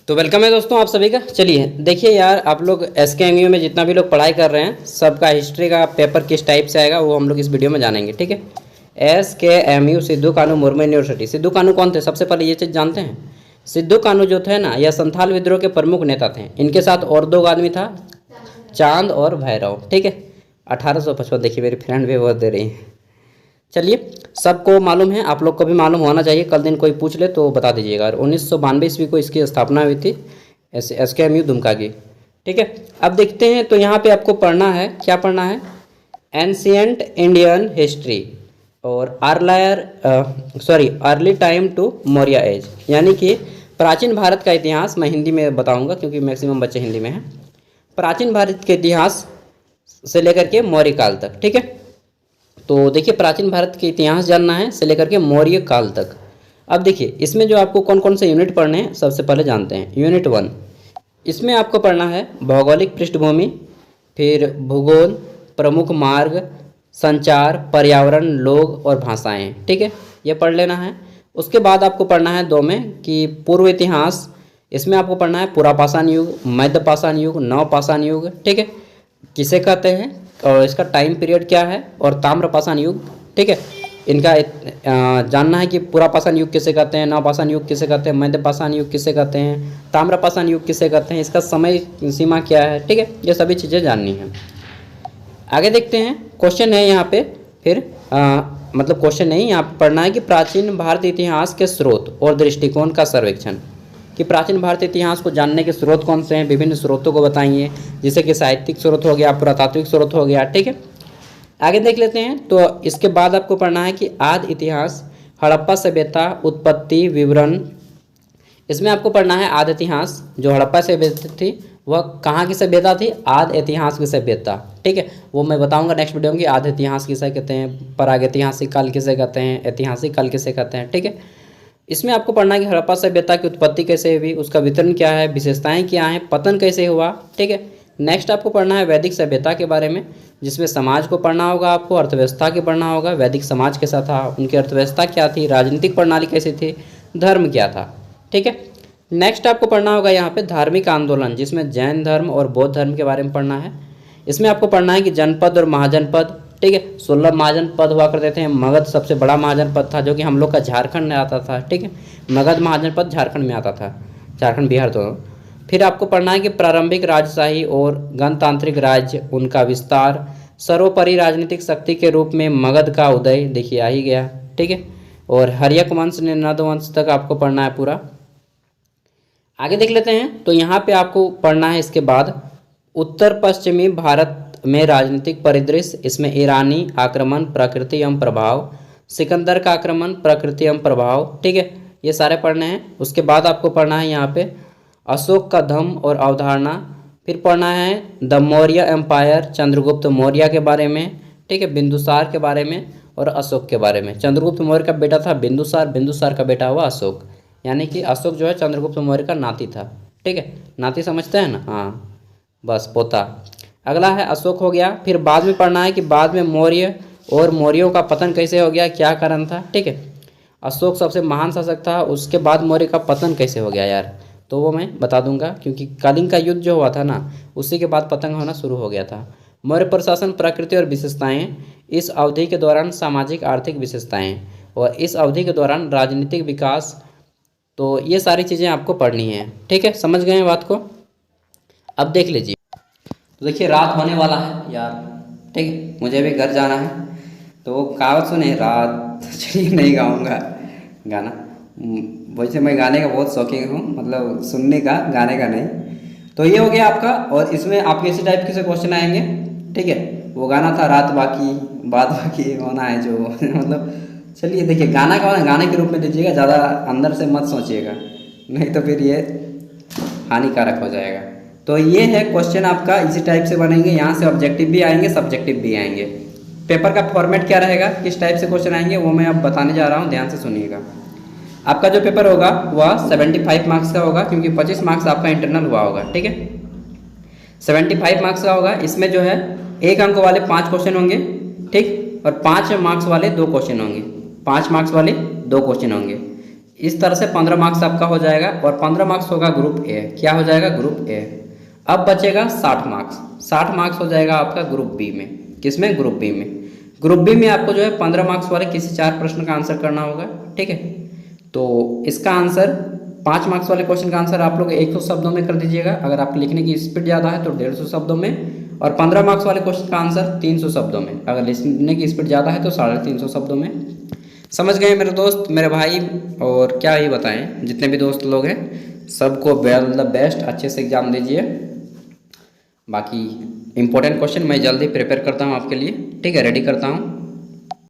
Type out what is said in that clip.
तो वेलकम है दोस्तों आप सभी का। चलिए देखिए यार, आप लोग SKMU में जितना भी लोग पढ़ाई कर रहे हैं सबका हिस्ट्री का पेपर किस टाइप से आएगा वो हम लोग इस वीडियो में जानेंगे। ठीक है, SKMU सिद्धू कानू मुर्मू यूनिवर्सिटी। सिद्धू कानू कौन थे? सबसे पहले ये चीज़ जानते हैं। सिद्धू कानू जो थे ना, यह संथाल विद्रोह के प्रमुख नेता थे। इनके साथ और दो आदमी था, चांद और भैरव। ठीक है, 1855। देखिए मेरी फ्रेंड भी बहुत दे रही है। चलिए, सबको मालूम है, आप लोग को भी मालूम होना चाहिए। कल दिन कोई पूछ ले तो बता दीजिएगा। और 1992 ईस्वी को इसकी स्थापना हुई थी, SKMU दुमका की। ठीक है, अब देखते हैं। तो यहाँ पे आपको पढ़ना है, क्या पढ़ना है? एंशियंट इंडियन हिस्ट्री और early time to Maurya age, यानी कि प्राचीन भारत का इतिहास। मैं हिंदी में बताऊँगा क्योंकि मैक्सिमम बच्चे हिंदी में हैं। प्राचीन भारत के इतिहास से लेकर के मौर्य काल तक। ठीक है, तो देखिए प्राचीन भारत के इतिहास जानना है से लेकर के मौर्य काल तक। अब देखिए इसमें जो आपको कौन कौन से यूनिट पढ़ने हैं सबसे पहले जानते हैं। यूनिट 1, इसमें आपको पढ़ना है भौगोलिक पृष्ठभूमि, फिर भूगोल, प्रमुख मार्ग, संचार, पर्यावरण, लोग और भाषाएं। ठीक है, ये पढ़ लेना है। उसके बाद आपको पढ़ना है 2 में कि पूर्व इतिहास। इसमें आपको पढ़ना है पुरापाषाण युग, मध्यपाषाण युग, नवपाषाण युग। ठीक है, किसे कहते हैं और इसका टाइम पीरियड क्या है, और ताम्रपाषाण युग। ठीक है, इनका जानना है कि पुरापाषाण युग किसे कहते हैं, नवपाषाण युग किसे कहते हैं, मध्यपाषाण युग किसे कहते हैं, ताम्रपाषाण युग किसे कहते हैं, इसका समय सीमा क्या है। ठीक है, ये सभी चीज़ें जाननी है। आगे देखते हैं, क्वेश्चन है यहाँ पे। फिर मतलब क्वेश्चन नहीं, यहाँ पे पढ़ना है कि प्राचीन भारतीय इतिहास के स्रोत और दृष्टिकोण का सर्वेक्षण। कि प्राचीन भारतीय इतिहास को जानने के स्रोत कौन से हैं, विभिन्न स्रोतों को बताइए, जैसे कि साहित्यिक स्रोत हो गया, पुरातात्विक स्रोत हो गया। ठीक है, आगे देख लेते हैं। तो इसके बाद आपको पढ़ना है कि आदि इतिहास, हड़प्पा सभ्यता, उत्पत्ति विवरण। इसमें आपको पढ़ना है आदि इतिहास। जो हड़प्पा सभ्यता थी वह कहाँ की सभ्यता थी? आदि इतिहास की सभ्यता। ठीक है, वो मैं बताऊंगा नेक्स्ट वीडियो में कि आदि इतिहास किसे कहते हैं, प्रागैतिहासिक काल किसे कहते हैं, ऐतिहासिक काल किसे कहते हैं। ठीक है, इसमें आपको पढ़ना है कि हड़प्पा सभ्यता की उत्पत्ति कैसे हुई, उसका वितरण क्या है, विशेषताएं क्या हैं, पतन कैसे हुआ। ठीक है, नेक्स्ट आपको पढ़ना है वैदिक सभ्यता के बारे में, जिसमें समाज को पढ़ना होगा, आपको अर्थव्यवस्था के पढ़ना होगा। वैदिक समाज कैसा था, उनकी अर्थव्यवस्था क्या थी, राजनीतिक प्रणाली कैसी थी, धर्म क्या था। ठीक है, नेक्स्ट आपको पढ़ना होगा यहाँ पे धार्मिक आंदोलन, जिसमें जैन धर्म और बौद्ध धर्म के बारे में पढ़ना है। इसमें आपको पढ़ना है कि जनपद और महाजनपद। ठीक है, 16 महाजनपद हुआ करते थे। मगध सबसे बड़ा महाजनपद था, जो कि हम लोग का झारखंड में आता था। ठीक है, मगध महाजनपद झारखंड में आता था, झारखंड बिहार दोनों। फिर आपको पढ़ना है कि प्रारंभिक राजशाही और गणतांत्रिक राज्य, उनका विस्तार, सर्वोपरि राजनीतिक शक्ति के रूप में मगध का उदय। देखिए आ ही गया। ठीक है, और हर्यक वंश ने नद वंश तक आपको पढ़ना है पूरा। आगे देख लेते हैं। तो यहाँ पे आपको पढ़ना है इसके बाद उत्तर पश्चिमी भारत में राजनीतिक परिदृश्य। इसमें ईरानी आक्रमण, प्रकृति एवं प्रभाव, सिकंदर का आक्रमण, प्रकृति एवं प्रभाव। ठीक है, ये सारे पढ़ने हैं। उसके बाद आपको पढ़ना है यहाँ पे अशोक का धम्म और अवधारणा। फिर पढ़ना है द मौर्य एम्पायर, चंद्रगुप्त मौर्य के बारे में। ठीक है, बिंदुसार के बारे में और अशोक के बारे में। चंद्रगुप्त मौर्य का बेटा था बिंदुसार, बिंदुसार का बेटा हुआ अशोक, यानी कि अशोक जो है चंद्रगुप्त मौर्य का नाती था। ठीक है, नाती समझते हैं ना? हाँ, बस पोता। अगला है अशोक हो गया। फिर बाद में पढ़ना है कि बाद में मौर्य और मौर्यों का पतन कैसे हो गया, क्या कारण था। ठीक है, अशोक सबसे महान शासक था, उसके बाद मौर्य का पतन कैसे हो गया यार, तो वो मैं बता दूंगा, क्योंकि कलिंग का युद्ध जो हुआ था ना, उसी के बाद पतन होना शुरू हो गया था। मौर्य प्रशासन, प्रकृति और विशेषताएं, इस अवधि के दौरान सामाजिक आर्थिक विशेषताएं, और इस अवधि के दौरान राजनीतिक विकास। तो ये सारी चीज़ें आपको पढ़नी है। ठीक है, समझ गए बात को? अब देख लीजिए। तो देखिए रात होने वाला है यार। ठीक है, मुझे भी घर जाना है। तो वो कहावत सुने, रात। चलिए नहीं गाऊंगा गाना। वैसे मैं गाने का बहुत शौकीन हूँ, मतलब सुनने का, गाने का नहीं। तो ये हो गया आपका। और इसमें आपके इसी टाइप के से क्वेश्चन आएंगे। ठीक है, वो गाना था रात बाकी बात बाकी होना है जो मतलब चलिए देखिए, गाना का गाने के रूप में लीजिएगा, ज़्यादा अंदर से मत सोचिएगा, नहीं तो फिर ये हानिकारक हो जाएगा। तो ये है क्वेश्चन आपका, इसी टाइप से बनेंगे। यहाँ से ऑब्जेक्टिव भी आएंगे, सब्जेक्टिव भी आएंगे। पेपर का फॉर्मेट क्या रहेगा, किस टाइप से क्वेश्चन आएंगे, वो मैं अब बताने जा रहा हूँ, ध्यान से सुनिएगा। आपका जो पेपर होगा वह 75 मार्क्स का होगा, क्योंकि 25 मार्क्स आपका इंटरनल हुआ होगा। ठीक है, 75 मार्क्स का होगा। इसमें जो है 1 अंक वाले 5 क्वेश्चन होंगे। ठीक, और 5 मार्क्स वाले 2 क्वेश्चन होंगे। 5 मार्क्स वाले 2 क्वेश्चन होंगे। इस तरह से 15 मार्क्स आपका हो जाएगा और 15 मार्क्स होगा ग्रुप ए। क्या हो जाएगा? Group A. अब बचेगा 60 मार्क्स। 60 मार्क्स हो जाएगा आपका ग्रुप बी में। किसमें? ग्रुप बी में। ग्रुप बी में आपको जो है 15 मार्क्स वाले किसी 4 प्रश्न का आंसर करना होगा। ठीक है, तो इसका आंसर 5 मार्क्स वाले क्वेश्चन का आंसर आप लोग 100 शब्दों में कर दीजिएगा अगर आप लिखने की स्पीड ज़्यादा है तो 150 शब्दों में, और 15 मार्क्स वाले क्वेश्चन का आंसर 300 शब्दों में, अगर लिखने की स्पीड ज़्यादा है तो 350 शब्दों में। समझ गए मेरे दोस्त, मेरे भाई? और क्या ही बताएं, जितने भी दोस्त लोग हैं सबको वेल द बेस्ट, अच्छे से एग्ज़ाम दीजिए। बाकी इंपॉर्टेंट क्वेश्चन मैं जल्दी प्रिपेयर करता हूँ आपके लिए। ठीक है, रेडी करता हूँ।